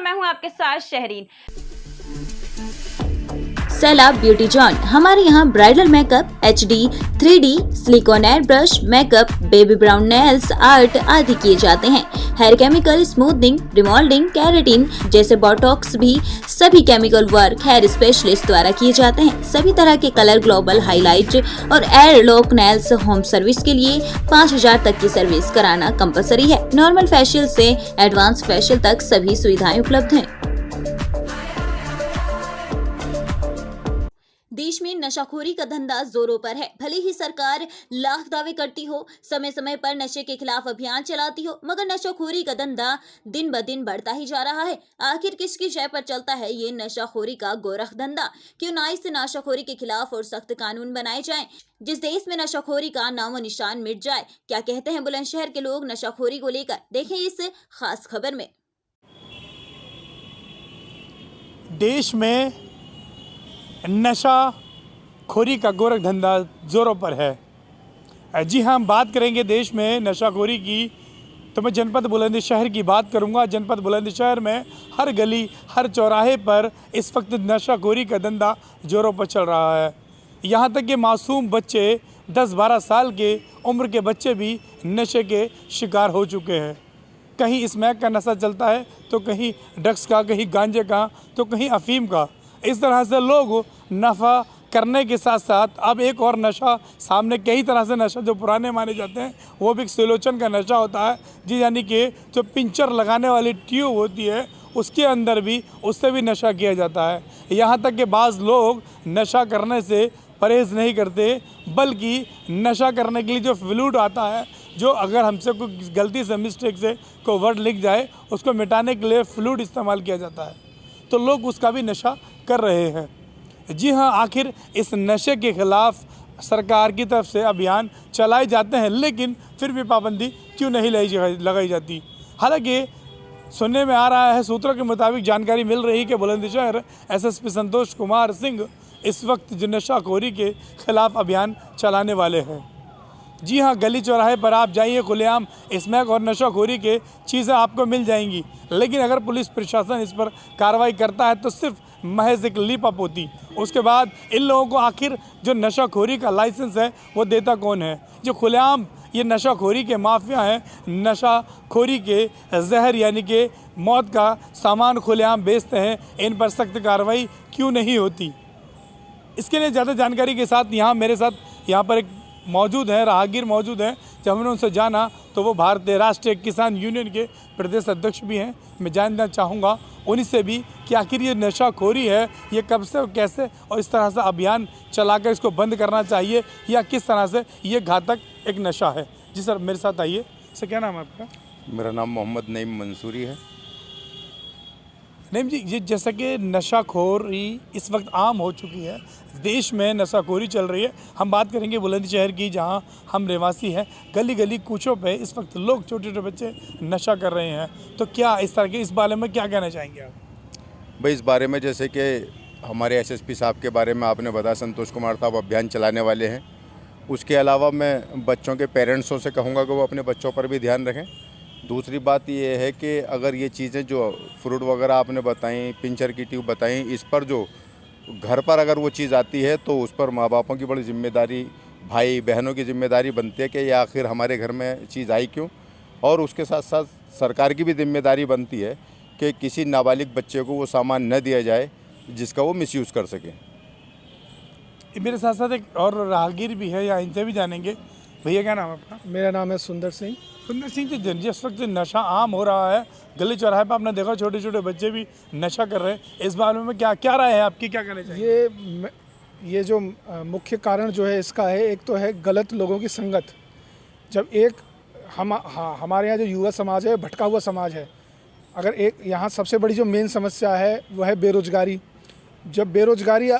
मैं हूं आपके साथ शहरीन। सैलाब ब्यूटी जॉन। हमारे यहाँ bridal makeup, HD, 3D, silicone air brush makeup, baby brown nails art आदि किए जाते हैं। Hair chemical smoothening, remoulding, keratin जैसे बोटॉक्स भी सभी केमिकल वर्क हेयर स्पेशलिस्ट द्वारा किए जाते हैं। सभी तरह के कलर, ग्लोबल हाईलाइट और air lock nails home service के लिए 5000 तक की सर्विस कराना कंपलसरी है। नॉर्मल फेशियल से एडवांस फेशियल तक सभी सुविधाएं उपलब्ध हैं। देश में नशाखोरी का धंधा जोरों पर है। भले ही सरकार लाख दावे करती हो, समय समय पर नशे के खिलाफ अभियान चलाती हो, मगर नशाखोरी का धंधा दिन ब दिन बढ़ता ही जा रहा है। आखिर किसकी जय पर चलता है ये नशाखोरी का गोरख धंधा? क्यों ना इस नशाखोरी के खिलाफ और सख्त कानून बनाए जाएं, जिस देश में नशाखोरी का नामो निशान मिट जाए। क्या कहते हैं बुलंदशहर के लोग नशाखोरी को लेकर, देखें इस खास खबर में। देश में नशा खोरी का गोरख धंधा जोरों पर है। जी हाँ, हम बात करेंगे देश में नशाखोरी की, तो मैं जनपद बुलंदशहर की बात करूंगा। जनपद बुलंदशहर में हर गली, हर चौराहे पर इस वक्त नशाखोरी का धंधा जोरों पर चल रहा है। यहाँ तक कि मासूम बच्चे, 10-12 साल के उम्र के बच्चे भी नशे के शिकार हो चुके हैं। कहीं स्मैक का नशा चलता है, तो कहीं ड्रग्स का, कहीं गांजे का, तो कहीं अफीम का। इस तरह से लोग नफ़ा करने के साथ साथ अब एक और नशा सामने, कई तरह से नशा जो पुराने माने जाते हैं, वो भी सिलोचन का नशा होता है जी, यानी कि जो पिंचर लगाने वाली ट्यूब होती है उसके अंदर भी, उससे भी नशा किया जाता है। यहाँ तक कि बाज़ लोग नशा करने से परहेज़ नहीं करते, बल्कि नशा करने के लिए जो फ्लूइड आता है, जो अगर हमसे कोई गलती से, मिस्टेक से कोई वर्ड लिख जाए, उसको मिटाने के लिए फ्लूइड इस्तेमाल किया जाता है, तो लोग उसका भी नशा कर रहे हैं। जी हाँ, आखिर इस नशे के खिलाफ सरकार की तरफ से अभियान चलाए जाते हैं, लेकिन फिर भी पाबंदी क्यों नहीं लगाई जाती? हालांकि सुनने में आ रहा है, सूत्रों के मुताबिक जानकारी मिल रही कि बुलंदशहर SSP संतोष कुमार सिंह इस वक्त जो नशाखोरी के खिलाफ अभियान चलाने वाले हैं। जी हाँ, गली चौराहे पर आप जाइए, खुलेआम स्मैक और नशाखोरी के चीज़ें आपको मिल जाएंगी, लेकिन अगर पुलिस प्रशासन इस पर कार्रवाई करता है तो सिर्फ महज एक लीपअप होती। उसके बाद इन लोगों को आखिर जो नशाखोरी का लाइसेंस है वो देता कौन है? जो खुलेआम ये नशाखोरी के माफिया हैं, नशाखोरी के जहर यानी कि मौत का सामान खुलेआम बेचते हैं, इन पर सख्त कार्रवाई क्यों नहीं होती? इसके लिए ज़्यादा जानकारी के साथ यहाँ मेरे साथ यहाँ पर एक मौजूद हैं, राहगीर मौजूद हैं। जब हमने उनसे जाना तो वो भारतीय राष्ट्रीय किसान यूनियन के प्रदेश अध्यक्ष भी हैं। मैं जानना चाहूँगा उन्हीं से भी कि आखिर ये नशाखोरी है, ये कब से और कैसे और इस तरह से अभियान चलाकर इसको बंद करना चाहिए, या किस तरह से ये घातक एक नशा है। जी सर, मेरे साथ आइए। सर, क्या नाम है आपका? मेरा नाम मोहम्मद नईम मंसूरी है। नईम जी, ये जैसा कि नशाखोरी इस वक्त आम हो चुकी है, देश में नशाखोरी चल रही है। हम बात करेंगे बुलंदशहर की, जहां हम रहवासी हैं। गली गली कूचों पे इस वक्त लोग, छोटे छोटे बच्चे नशा कर रहे हैं। तो क्या इस तरह के, इस बारे में क्या कहना चाहेंगे आप? भाई, इस बारे में जैसे कि हमारे SSP साहब के बारे में आपने बताया, संतोष कुमार साहब अभियान चलाने वाले हैं। उसके अलावा मैं बच्चों के पेरेंट्सों से कहूँगा कि वो अपने बच्चों पर भी ध्यान रखें। दूसरी बात ये है कि अगर ये चीज़ें जो फ्रूट वगैरह आपने बताई, पिंचर की ट्यूब बताई, इस पर जो घर पर अगर वो चीज़ आती है तो उस पर माँ बापों की बड़ी जिम्मेदारी, भाई बहनों की जिम्मेदारी बनती है कि ये आखिर हमारे घर में चीज़ आई क्यों। और उसके साथ साथ सरकार की भी जिम्मेदारी बनती है कि किसी नाबालिग बच्चे को वो सामान न दिया जाए जिसका वो मिसयूज़ कर सके। मेरे साथ साथ एक और राहगीर भी है, या इनसे भी जानेंगे। भैया, क्या नाम है आपका? मेरा नाम है सुंदर सिंह। सुंदर सिंह जी, जिस वक्त नशा आम हो रहा है, गली चौराहे पर आपने देखा छोटे छोटे बच्चे भी नशा कर रहे हैं, इस बारे में क्या राय है आपकी, क्या कहना चाहिए? ये जो मुख्य कारण जो है इसका है, एक तो है गलत लोगों की संगत। जब एक हमारे यहाँ जो युवा समाज है, भटका हुआ समाज है, अगर एक यहाँ सबसे बड़ी जो मेन समस्या है वो है बेरोजगारी। जब बेरोजगारी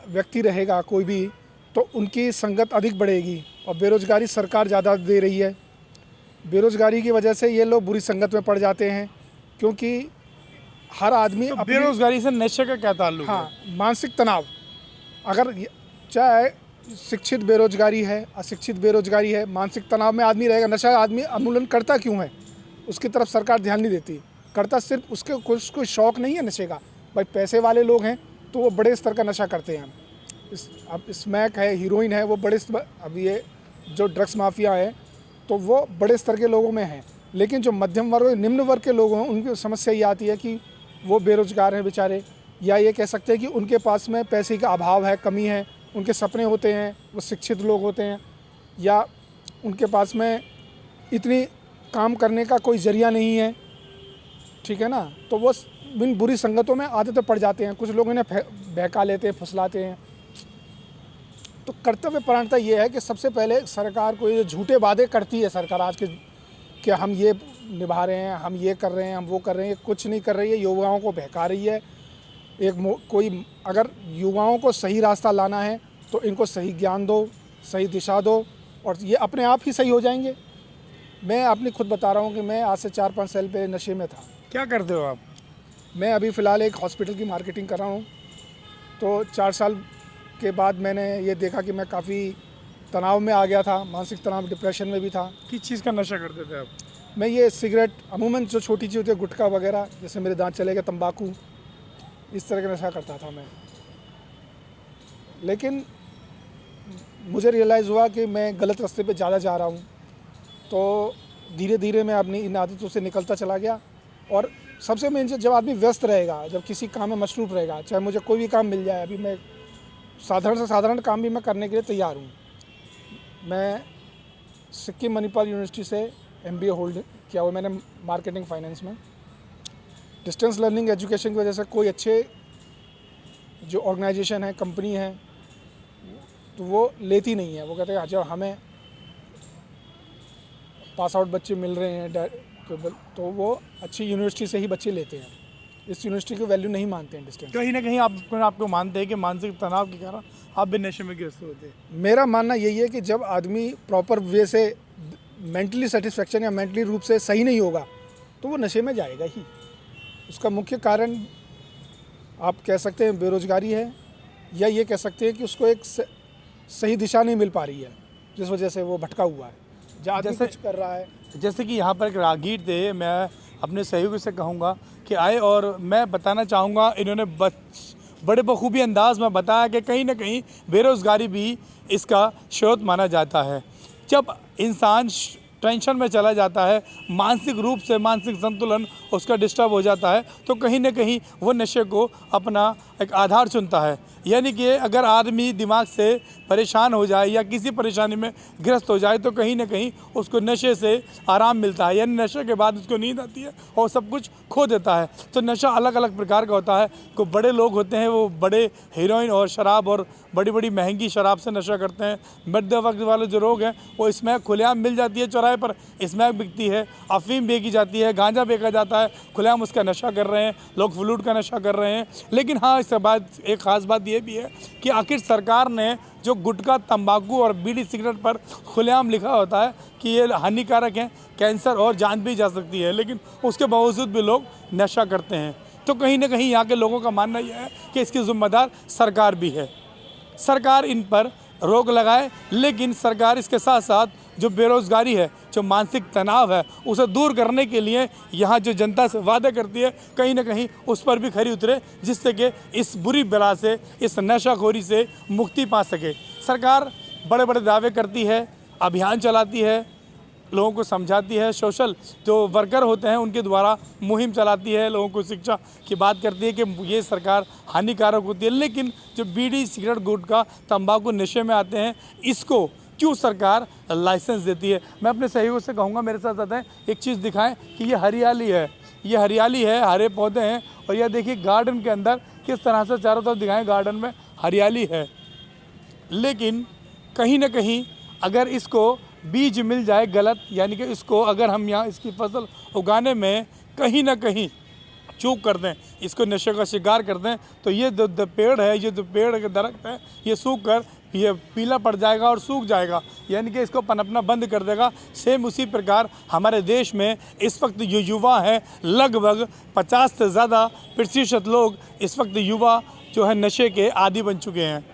व्यक्ति रहेगा कोई भी, तो उनकी संगत अधिक बढ़ेगी, और बेरोजगारी सरकार ज़्यादा दे रही है। बेरोजगारी की वजह से ये लोग बुरी संगत में पड़ जाते हैं, क्योंकि हर आदमी तो बेरोजगारी से नशे का क्या ताल्लुक? हाँ, मानसिक तनाव। अगर चाहे शिक्षित बेरोजगारी है, अशिक्षित बेरोजगारी है, मानसिक तनाव में आदमी रहेगा। नशा आदमी उन्मूलन करता क्यों है, उसकी तरफ सरकार ध्यान नहीं देती। करता सिर्फ उसके कुछ कोई शौक़ नहीं है नशे का, भाई पैसे वाले लोग हैं तो वो बड़े स्तर का नशा करते हैं। अब स्मैक है, हीरोइन है, वो बड़े अब ये जो ड्रग्स माफिया है तो वो बड़े स्तर के लोगों में है। लेकिन जो मध्यम वर्ग, निम्न वर्ग के लोग हैं, उनकी समस्या ये आती है कि वो बेरोजगार हैं बेचारे, या ये कह सकते हैं कि उनके पास में पैसे का अभाव है, कमी है, उनके सपने होते हैं, वो शिक्षित लोग होते हैं, या उनके पास में इतनी काम करने का कोई ज़रिया नहीं है, ठीक है ना, तो वो इन बुरी संगतों में आदतें पड़ जाते हैं। कुछ लोग इन्हें बहका लेते हैं, फुसलाते हैं। तो कर्तव्य परायणता ये है कि सबसे पहले सरकार को ये झूठे वादे करती है सरकार आज के, कि हम ये निभा रहे हैं, हम ये कर रहे हैं, हम वो कर रहे हैं, कुछ नहीं कर रही है, युवाओं को बहका रही है। कोई अगर युवाओं को सही रास्ता लाना है तो इनको सही ज्ञान दो, सही दिशा दो, और ये अपने आप ही सही हो जाएंगे। मैं अपनी खुद बता रहा हूँ कि मैं आज से 4-5 साल पहले नशे में था। क्या करते हो आप? मैं अभी फ़िलहाल एक हॉस्पिटल की मार्केटिंग कर रहा हूँ। तो 4 साल के बाद मैंने ये देखा कि मैं काफ़ी तनाव में आ गया था, मानसिक तनाव, डिप्रेशन में भी था। किस चीज़ का नशा करते थे आप? मैं ये सिगरेट, अमूमन जो छोटी चीज़ होती है, गुटखा वगैरह, जैसे मेरे दांत चले गए, तंबाकू, इस तरह का नशा करता था मैं। लेकिन मुझे रियलाइज़ हुआ कि मैं गलत रास्ते पे ज़्यादा जा रहा हूँ। तो धीरे धीरे मैं अपनी इन आदतों से निकलता चला गया। और सबसे मेन चीज़, जब आदमी व्यस्त रहेगा, जब किसी काम में मसरूफ़ रहेगा, चाहे मुझे कोई भी काम मिल जाए, अभी मैं साधारण से साधारण काम भी मैं करने के लिए तैयार हूँ। मैं सिक्किम मणिपाल यूनिवर्सिटी से MBA होल्ड किया हुआ मैंने मार्केटिंग फाइनेंस में। डिस्टेंस लर्निंग एजुकेशन की वजह से कोई अच्छे जो ऑर्गेनाइजेशन है, कंपनी है, तो वो लेती नहीं है। वो कहते हैं जब हमें पास आउट बच्चे मिल रहे हैं तो वो अच्छी यूनिवर्सिटी से ही बच्चे लेते हैं। इस यूनिवर्सिटी की वैल्यू नहीं मानते हैं डिस्टेंस। कहीं ना कहीं आपको मानते हैं कि मानसिक तनाव के कारण आप भी नशे में ग्रस्त होते हैं। मेरा मानना यही है कि जब आदमी प्रॉपर वे से मेंटली सेटिस्फेक्शन या मेंटली रूप से सही नहीं होगा तो वो नशे में जाएगा ही। उसका मुख्य कारण आप कह सकते हैं बेरोजगारी है, या ये कह सकते हैं कि उसको एक सही दिशा नहीं मिल पा रही है, जिस वजह से वो भटका हुआ है, ज़्यादा कुछ कर रहा है। जैसे कि यहाँ पर एक राहगीर थे, मैं अपने सहयोगी से कहूँगा कि आए, और मैं बताना चाहूँगा, इन्होंने बड़े बखूबी अंदाज में बताया कि कहीं ना कहीं बेरोज़गारी भी इसका स्रोत माना जाता है। जब इंसान टेंशन में चला जाता है, मानसिक रूप से मानसिक संतुलन उसका डिस्टर्ब हो जाता है, तो कहीं ना कहीं वो नशे को अपना एक आधार चुनता है। यानी कि अगर आदमी दिमाग से परेशान हो जाए या किसी परेशानी में ग्रस्त हो जाए तो कहीं ना कहीं उसको नशे से आराम मिलता है, यानी नशे के बाद उसको नींद आती है और सब कुछ खो देता है। तो नशा अलग अलग प्रकार का होता है। कोई बड़े लोग होते हैं, वो बड़े हीरोइन और शराब और बड़ी बड़ी महंगी शराब से नशा करते हैं। मध्य वर्ग वाले जो लोग हैं वो स्मैक खुलेआम मिल जाती है, चौराहे पर स्मैक बिकती है, अफीम बेची जाती है, गांजा बेचा जाता है, खुलेआम उसका नशा कर रहे हैं लोग, फ्लूट का नशा कर रहे हैं। लेकिन हाँ, इसके बाद एक ख़ास बात ये भी है कि आखिर सरकार ने जो गुटखा, तंबाकू और बीड़ी सिगरेट पर खुलेआम लिखा होता है कि ये हानिकारक हैं, कैंसर और जान भी जा सकती है, लेकिन उसके बावजूद भी लोग नशा करते हैं। तो कहीं ना कहीं यहाँ के लोगों का मानना यह है कि इसकी जिम्मेदार सरकार भी है। सरकार इन पर रोक लगाए, लेकिन सरकार इसके साथ साथ जो बेरोज़गारी है, जो मानसिक तनाव है, उसे दूर करने के लिए यहाँ जो जनता से वादा करती है, कहीं ना कहीं उस पर भी खरी उतरे, जिससे कि इस बुरी बला से, इस नशाखोरी से मुक्ति पा सके। सरकार बड़े बड़े दावे करती है, अभियान चलाती है, लोगों को समझाती है, सोशल जो वर्कर होते हैं उनके द्वारा मुहिम चलाती है, लोगों को शिक्षा की बात करती है कि ये सरकार हानिकारक होती है। लेकिन जो बीड़ी, सिगरेट, गुटखा, तंबाकू नशे में आते हैं, इसको क्यों सरकार लाइसेंस देती है? मैं अपने सहयोगियों से कहूँगा मेरे साथ आते हैं, एक चीज़ दिखाएं कि ये हरियाली है, ये हरियाली है, हरे पौधे हैं, और यह देखिए गार्डन के अंदर किस तरह से चारों तरफ दिखाएं, गार्डन में हरियाली है। लेकिन कहीं ना कहीं अगर इसको बीज मिल जाए गलत, यानी कि इसको अगर हम यहाँ इसकी फसल उगाने में कहीं ना कहीं चूक कर दें, इसको नशे का शिकार कर दें, तो ये जो पेड़ है, ये जो पेड़ का दरख्त है, ये सूख कर ये पीला पड़ जाएगा और सूख जाएगा, यानी कि इसको पनपना बंद कर देगा। सेम उसी प्रकार हमारे देश में इस वक्त जो युवा हैं, लगभग 50 से ज़्यादा प्रतिशत लोग इस वक्त युवा जो है नशे के आदी बन चुके हैं।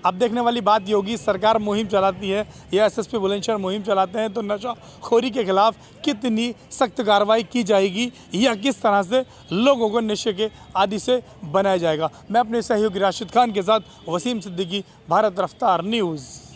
अब देखने वाली बात ये होगी, सरकार मुहिम चलाती है या एसएसपी बुलंदशहर मुहिम चलाते हैं तो नशाखोरी के खिलाफ कितनी सख्त कार्रवाई की जाएगी या किस तरह से लोगों को नशे के आदी से बनाया जाएगा। मैं अपने सहयोगी राशिद खान के साथ वसीम सिद्दीकी, भारत रफ्तार न्यूज़।